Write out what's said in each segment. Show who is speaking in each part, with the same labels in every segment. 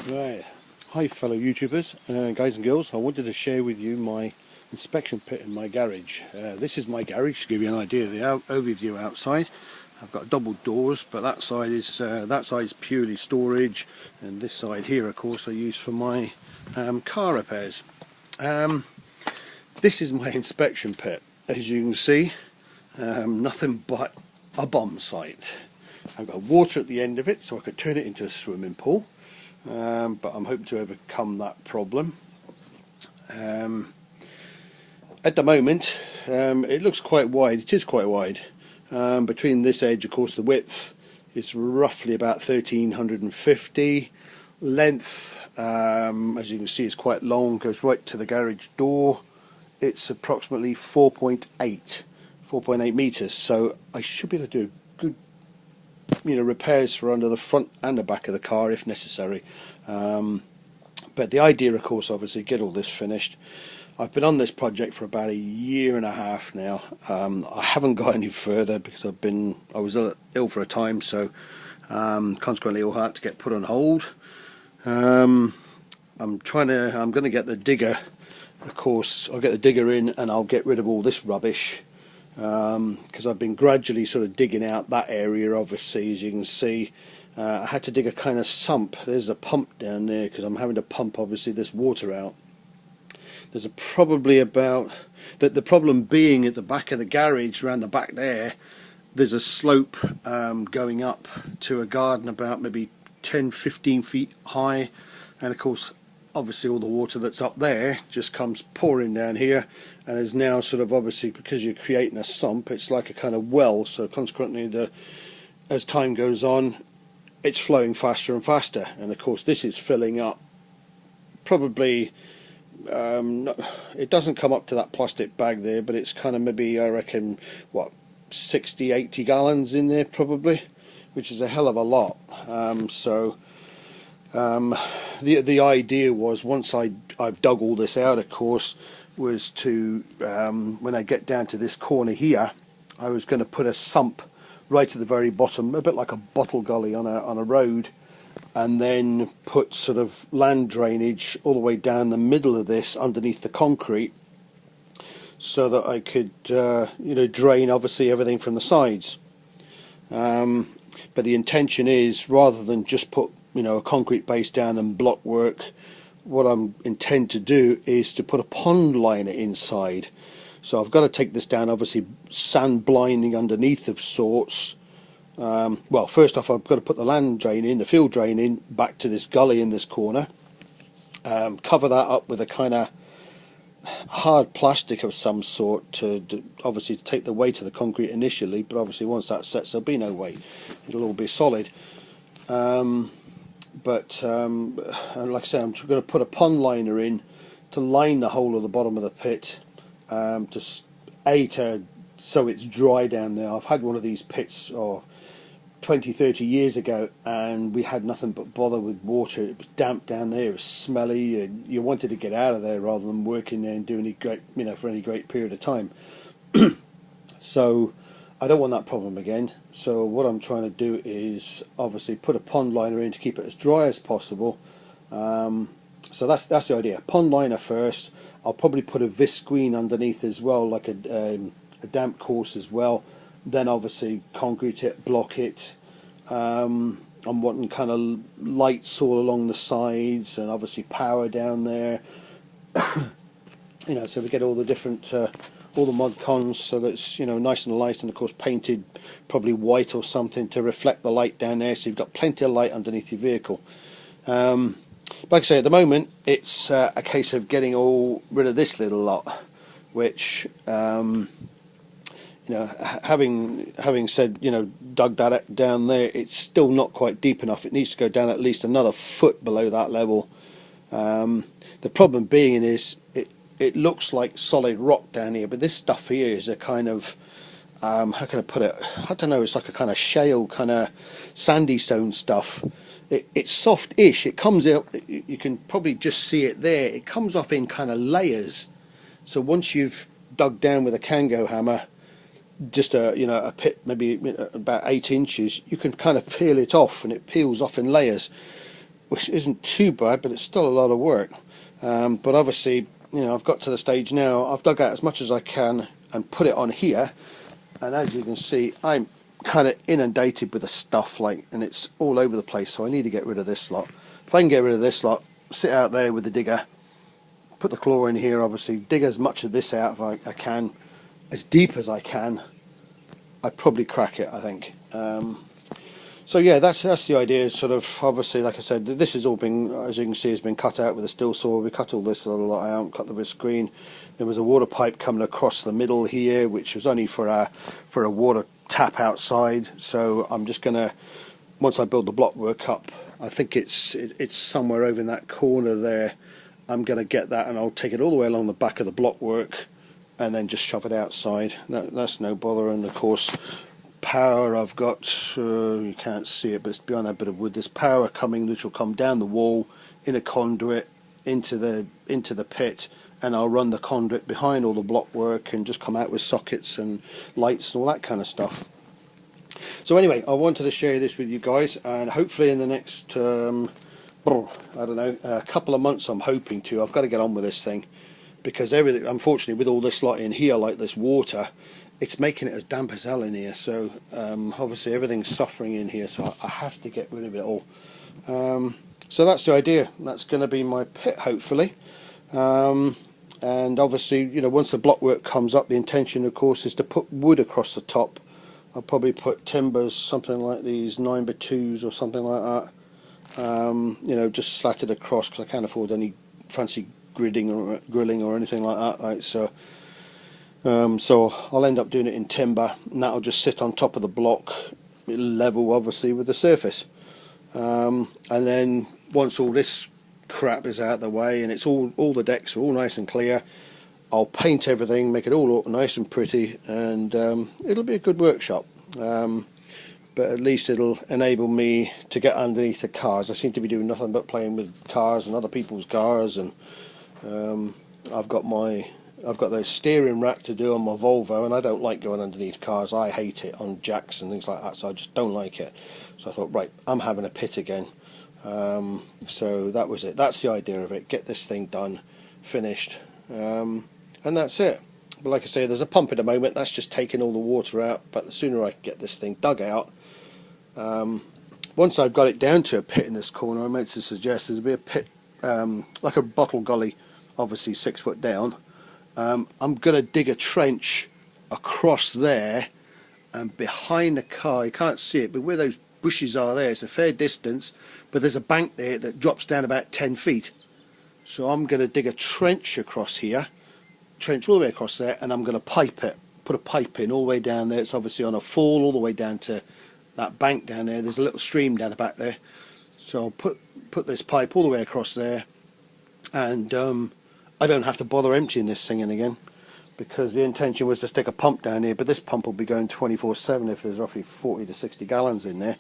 Speaker 1: Right, hi fellow YouTubers, guys and girls. I wanted to share with you my inspection pit in my garage. This is my garage to give you an idea of the overview outside. I've got double doors, but that side is purely storage, and this side here, of course, I use for my car repairs. This is my inspection pit. As you can see, nothing but a bomb site. I've got water at the end of it, so I could turn it into a swimming pool. But I'm hoping to overcome that problem. At the moment, it looks quite wide. It is quite wide. Between this edge, of course, the width is roughly about 1350. Length, as you can see, is quite long. Goes right to the garage door. It's approximately 4.8 meters. So I should be able to do good, repairs for under the front and the back of the car if necessary. But the idea, of course, obviously, get all this finished. I've been on this project for about a year and a half now. I haven't got any further because I was ill for a time, so consequently all had to get put on hold. I'm going to get the digger. Of course, I'll get the digger in and I'll get rid of all this rubbish. Because I've been gradually sort of digging out that area. Obviously, as you can see, I had to dig a kind of sump. There's a pump down there because I'm having to pump obviously this water out. There's probably about the problem being at the back of the garage, around the back there's a slope going up to a garden about maybe 10-15 feet high, and of course obviously all the water that's up there just comes pouring down here, and is now sort of, obviously because you're creating a sump, it's like a kind of well, so consequently as time goes on it's flowing faster and faster, and of course this is filling up probably it doesn't come up to that plastic bag there, but it's kind of maybe, I reckon, what, 60-80 gallons in there probably, which is a hell of a lot. The idea was, once I've dug all this out, of course, was to when I get down to this corner here, I was going to put a sump right at the very bottom, a bit like a bottle gully on a road, and then put sort of land drainage all the way down the middle of this underneath the concrete, so that I could drain obviously everything from the sides. But the intention is, rather than just put a concrete base down and block work, what I intend to do is to put a pond liner inside. So I've got to take this down, obviously sand blinding underneath of sorts. Well, first off, I've got to put the land drain in, the field drain in, back to this gully in this corner. Cover that up with a kind of hard plastic of some sort to obviously take the weight of the concrete initially, but obviously once that sets there'll be no weight. It'll all be solid. And like I say, I'm going to put a pond liner in to line the whole of the bottom of the pit, so it's dry down there. I've had one of these pits 20-30 years ago, and we had nothing but bother with water. It was damp down there, it was smelly, and you wanted to get out of there rather than working there and do any great, for any great period of time. So I don't want that problem again. So what I'm trying to do is obviously put a pond liner in to keep it as dry as possible. So that's the idea. Pond liner first. I'll probably put a visqueen underneath as well, like a damp course as well. Then obviously concrete it, block it. I'm wanting kind of lights all along the sides, and obviously power down there. So we get all the different, all the mod cons, so that it's nice and light, and of course painted probably white or something to reflect the light down there, so you've got plenty of light underneath your vehicle. Like I say, at the moment it's a case of getting rid of this little lot, which having said, dug that down there, it's still not quite deep enough. It needs to go down at least another foot below that level. The problem being is it looks like solid rock down here, but this stuff here is a kind of how can I put it? I don't know. It's like a kind of shale, kind of sandy stone stuff. It's soft-ish. It comes out. You can probably just see it there. It comes off in kind of layers. So once you've dug down with a Kango hammer, just a pit maybe about 8 inches, you can kind of peel it off, and it peels off in layers. which isn't too bad, but it's still a lot of work. But obviously, you know, I've got to the stage now, I've dug out as much as I can and put it on here, and as you can see, I'm kind of inundated with the stuff, like, and it's all over the place, so I need to get rid of this lot. If I can get rid of this lot, sit out there with the digger, put the claw in here, obviously, dig as much of this out if I can, as deep as I can, I'd probably crack it, I think. So yeah, that's the idea. Sort of, obviously, like I said, this has all been, as you can see, has been cut out with a steel saw. We cut all this a lot out, cut the screen. There was a water pipe coming across the middle here, which was only for a water tap outside. So I'm just gonna, once I build the blockwork up, I think it's somewhere over in that corner there. I'm gonna get that, and I'll take it all the way along the back of the blockwork, and then just shove it outside. That's no bother. And of course, power, I've got, you can't see it, but it's behind that bit of wood. There's power coming, which will come down the wall in a conduit into the pit, and I'll run the conduit behind all the block work and just come out with sockets and lights and all that kind of stuff. So anyway, I wanted to share this with you guys, and hopefully in the next I don't know, a couple of months, I'm hoping to. I've got to get on with this thing, because everything, unfortunately, with all this lot in here, like this water, it's making it as damp as hell in here. So obviously everything's suffering in here, so I have to get rid of it all. So that's the idea. That's going to be my pit, hopefully. And obviously, you know, once the blockwork comes up, the intention, of course, is to put wood across the top. I'll probably put timbers, something like these 9x2s or something like that. You know, just slatted across, because I can't afford any fancy grilling or anything like that. Like, so I'll end up doing it in timber, and that'll just sit on top of the block, level obviously with the surface. And then once all this crap is out of the way, and it's all the decks are all nice and clear, I'll paint everything, make it all look nice and pretty, and it'll be a good workshop. But at least it'll enable me to get underneath the cars. I seem to be doing nothing but playing with cars and other people's cars, and I've got the steering rack to do on my Volvo, and I don't like going underneath cars. I hate it on jacks and things like that, so I just don't like it. So I thought, right, I'm having a pit again. So that was it. That's the idea of it. Get this thing done, finished, and that's it. But like I say, there's a pump at the moment. That's just taking all the water out. But the sooner I can get this thing dug out, once I've got it down to a pit in this corner, I meant to suggest there's a bit of pit, like a bottle gully, obviously 6 foot down. I'm going to dig a trench across there, and behind the car, you can't see it, but where those bushes are there, it's a fair distance, but there's a bank there that drops down about 10 feet. So I'm going to dig a trench across here, trench all the way across there, and I'm going to pipe it, put a pipe in all the way down there. It's obviously on a fall all the way down to that bank down there. There's a little stream down the back there. So I'll put this pipe all the way across there, and I don't have to bother emptying this thing in again, because the intention was to stick a pump down here, but this pump will be going 24/7 if there's roughly 40 to 60 gallons in there.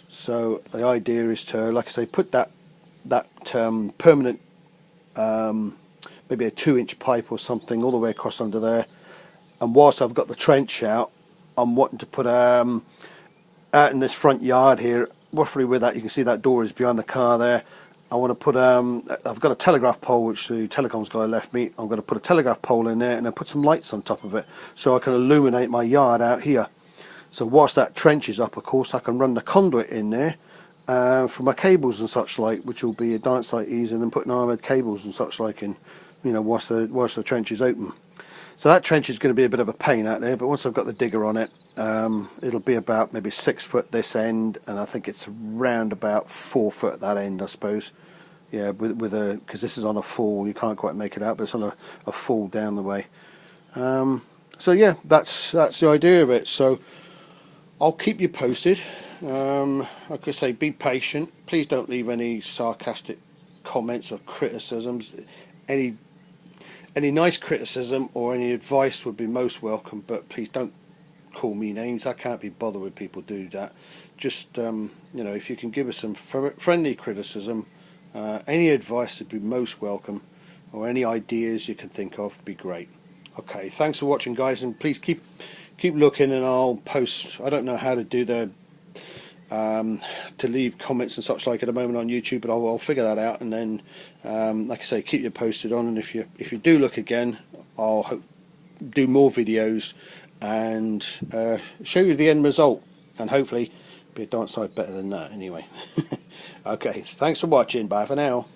Speaker 1: So the idea is to, like I say, put that permanent, maybe a 2-inch pipe or something all the way across under there. And whilst I've got the trench out, I'm wanting to put out in this front yard here, roughly where that, you can see that door is behind the car there. I want to put I've got a telegraph pole which the telecoms guy left me. I'm going to put a telegraph pole in there and then put some lights on top of it, so I can illuminate my yard out here. So whilst that trench is up, of course, I can run the conduit in there for my cables and such like, which will be a giant sight easier than putting armoured cables and such like in, you know, whilst the trench is open. So that trench is going to be a bit of a pain out there, but once I've got the digger on it, it'll be about maybe 6 foot this end, and I think it's around about 4 foot that end, I suppose. Yeah, because this is on a fall, you can't quite make it out, but it's on a fall down the way. So yeah, that's the idea of it. So I'll keep you posted. Like I say, be patient. Please don't leave any sarcastic comments or criticisms. Any nice criticism or any advice would be most welcome, but please don't call me names. I can't be bothered with people do that. Just you know, if you can give us some friendly criticism, any advice would be most welcome, or any ideas you can think of would be great. Okay, thanks for watching, guys, and please keep looking, and I'll post. I don't know how to do the to leave comments and such like at the moment on YouTube, but I'll figure that out, and then like I say, keep you posted on. And if you do look again, I'll do more videos and show you the end result, and hopefully be a darn sight better than that anyway. Okay, thanks for watching. Bye for now.